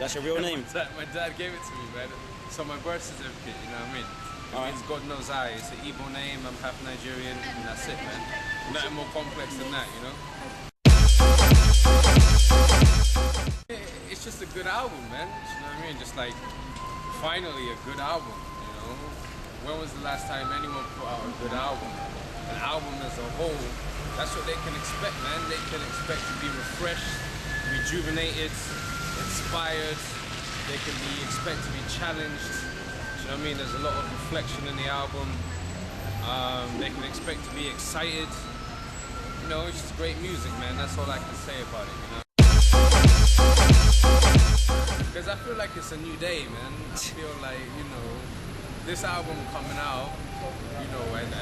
That's your real name? My dad gave it to me, man. So my birth certificate, you know what I mean? It means God knows I. It's an Igbo name, I'm half Nigerian, and that's it, man. Nothing more complex than that, you know? It's just a good album, man. You know what I mean? Just like, finally a good album, you know? When was the last time anyone put out a good album? An album as a whole, that's what they can expect, man. They can expect to be refreshed, rejuvenated, inspired. They can expect to be challenged. You know what I mean? There's a lot of reflection in the album. They can expect to be excited. You know, it's just great music, man. That's all I can say about it, you know? Because I feel like it's a new day, man. I feel like, you know, this album coming out, you know, and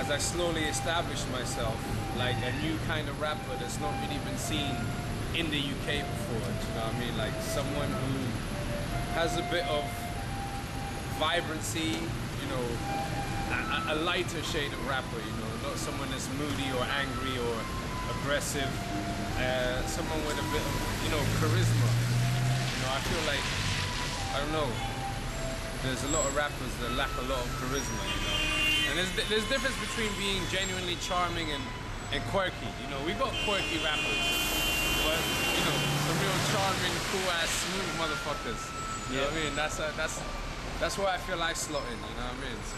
as I slowly establish myself, like a new kind of rapper that's not really been seen in the UK before, you know what I mean? Like someone who has a bit of vibrancy, you know, a lighter shade of rapper, you know, not someone that's moody or angry or aggressive, someone with a bit of, you know, charisma. You know, I feel like, I don't know, there's a lot of rappers that lack a lot of charisma, you know. And there's difference between being genuinely charming and quirky. You know, we got quirky rappers, but you know, some real charming, cool-ass, smooth motherfuckers. You know what I mean? That's where I feel I slot in. You know what I mean? So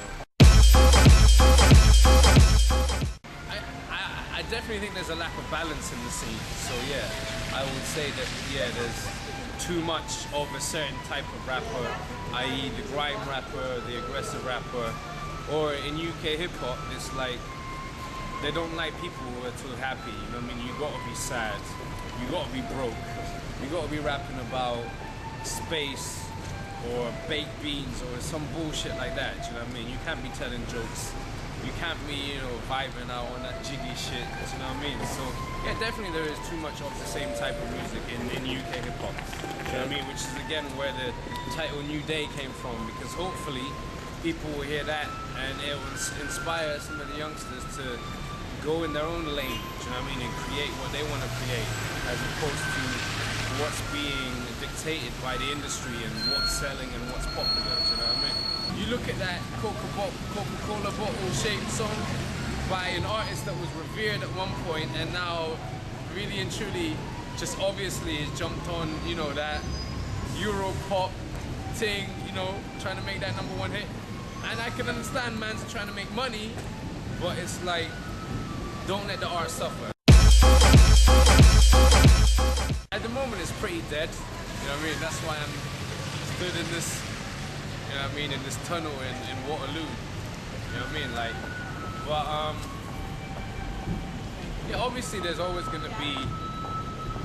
I definitely think there's a lack of balance in the scene. So yeah, I would say that there's too much of a certain type of rapper, i.e. the grime rapper, the aggressive rapper. Or in UK hip-hop, it's like they don't like people who are too happy, you know what I mean? You gotta be sad, you gotta be broke, you gotta be rapping about space or baked beans or some bullshit like that, you know what I mean? You can't be telling jokes, you can't be, you know, vibing out on that jiggy shit, you know what I mean? So yeah, definitely there is too much of the same type of music in UK hip-hop, you know what I mean? Which is again where the title New Day came from, because hopefully people will hear that and it will inspire some of the youngsters to go in their own lane, you know what I mean, and create what they want to create, as opposed to what's being dictated by the industry and what's selling and what's popular, you know what I mean? You look at that Coca-Cola bottle shaped song by an artist that was revered at one point and now really and truly just obviously has jumped on, you know, that Euro pop thing, you know, trying to make that #1 hit. And I can understand man's trying to make money, but it's like, don't let the art suffer. At the moment it's pretty dead, you know what I mean? That's why I'm stood in this, you know what I mean, in this tunnel in Waterloo, you know what I mean? Like, but yeah, obviously there's always gonna be,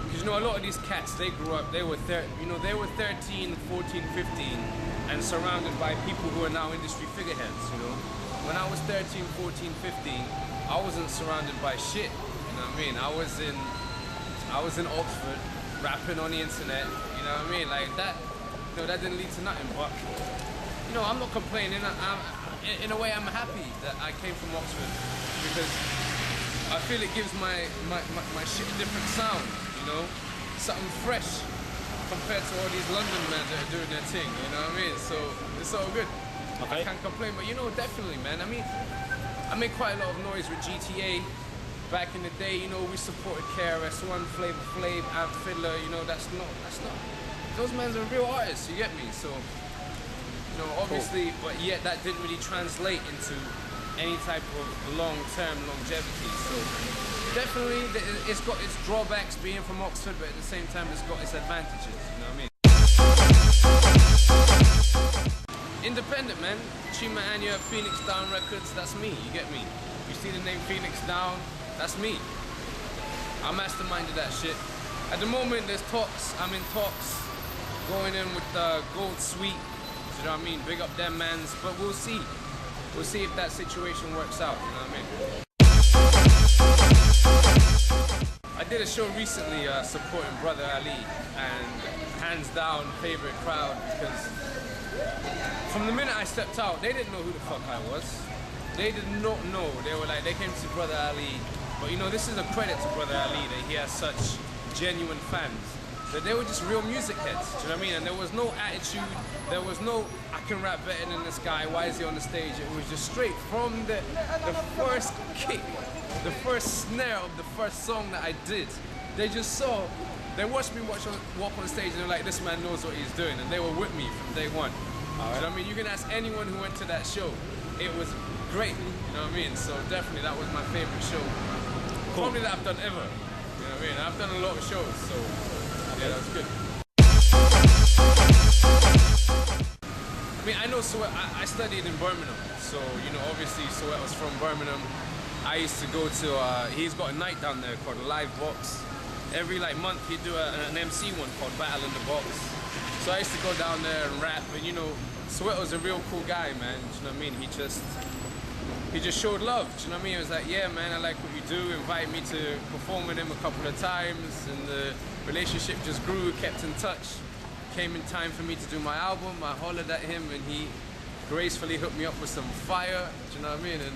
because you know a lot of these cats, they grew up, they were 13, 14, 15, and surrounded by people who are now industry figureheads, you know. When I was 13, 14, 15, I wasn't surrounded by shit, you know what I mean? I was in Oxford, rapping on the internet, you know what I mean? Like that, you know, that didn't lead to nothing, but, you know, I'm not complaining. In a way, I'm happy that I came from Oxford, because I feel it gives my shit a different sound, you know? Something fresh compared to all these London men that are doing their thing, you know what I mean? So it's all good. Okay. I can't complain, but you know, definitely, man. I mean, I made quite a lot of noise with GTA back in the day. You know, we supported KRS-One, Flavor Flav, Amp Fiddler. You know, that's not. Those men are real artists. You get me? So, you know, obviously, cool. But yet that didn't really translate into any type of long-term longevity. So. Definitely, it's got its drawbacks being from Oxford, but at the same time, it's got its advantages, you know what I mean? Independent, man. Chima Anya, Phoenix Down Records, that's me, you get me? You see the name Phoenix Down, that's me. I masterminded that shit. At the moment, there's talks, I'm in talks, going in with Gold Sweet, you know what I mean? Big up them mans, but we'll see. We'll see if that situation works out, you know what I mean? I did a show recently supporting Brother Ali, and hands down favorite crowd, because from the minute I stepped out, they didn't know who the fuck I was. They did not know. They were like, they came to see Brother Ali, but you know, this is a credit to Brother Ali that he has such genuine fans. that they were just real music heads. Do you know what I mean? And there was no attitude. There was no, I can rap better than this guy. Why is he on the stage? It was just straight from the first kick, the first snare of the first song that I did. They just saw, they watched me walk on the stage and they're like, this man knows what he's doing. And they were with me from day one. You know what I mean? You can ask anyone who went to that show. It was great, you know what I mean? So definitely that was my favorite show. Cool. Probably that I've done ever. You know what I mean? I've done a lot of shows, so yeah, that was good. I mean, I know Sweat, I studied in Birmingham, so, you know, obviously Sweat was from Birmingham. I used to go to, he's got a night down there called Live Box. Every like month he'd do an MC one called Battle in the Box. So I used to go down there and rap, and you know, Sweat was a real cool guy, man, do you know what I mean? He just showed love, do you know what I mean? He was like, yeah man, I like what you do, invited me to perform with him a couple of times, and the relationship just grew, kept in touch. Came in time for me to do my album, I hollered at him and he gracefully hooked me up with some fire, do you know what I mean? And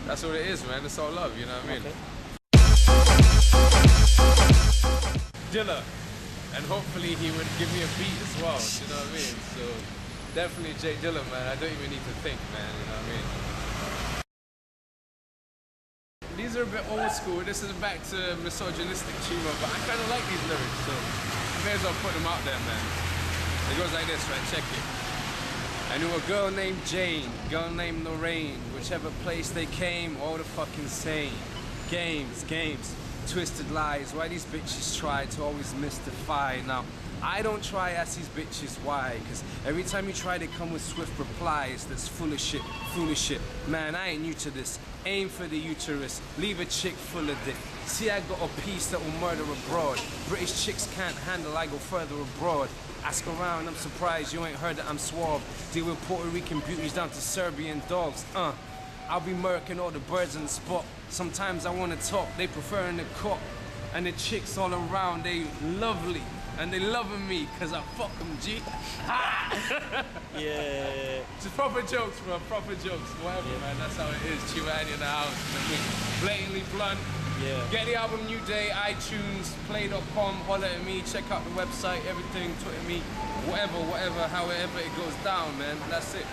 that's what it is, man, it's all love, you know what I mean? Okay. Dilla, and hopefully he would give me a beat as well, you know what I mean? So definitely J Dilla, man, I don't even need to think, man, you know what I mean? These are a bit old school, this is back to misogynistic Chima, but I kind of like these lyrics, so I may as well put them out there, man. It goes like this, right, check it. I knew a girl named Jane, girl named Lorraine, whichever place they came, all the fucking same. Games, twisted lies, why these bitches try to always mystify. Now, I don't try ask these bitches why, cause every time you try they come with swift replies that's full of shit. Man, I ain't new to this. Aim for the uterus, leave a chick full of dick. See, I got a piece that will murder abroad. British chicks can't handle, I go further abroad. Ask around, I'm surprised you ain't heard that I'm suave. Deal with Puerto Rican beauties down to Serbian dogs, I'll be murking all the birds in the spot. Sometimes I wanna talk, they prefer in the cop. And the chicks all around, they lovely. And they loving me, cause I fuck them, G. Yeah. Just proper jokes, bro, proper jokes. Whatever, yeah. Man, that's how it is. Chima Anya in the house, you know what I mean? Blatantly blunt. Yeah. Get the album New Day, iTunes, play.com, holler at me, check out the website, everything, Twitter me, whatever, however it goes down, man. That's it.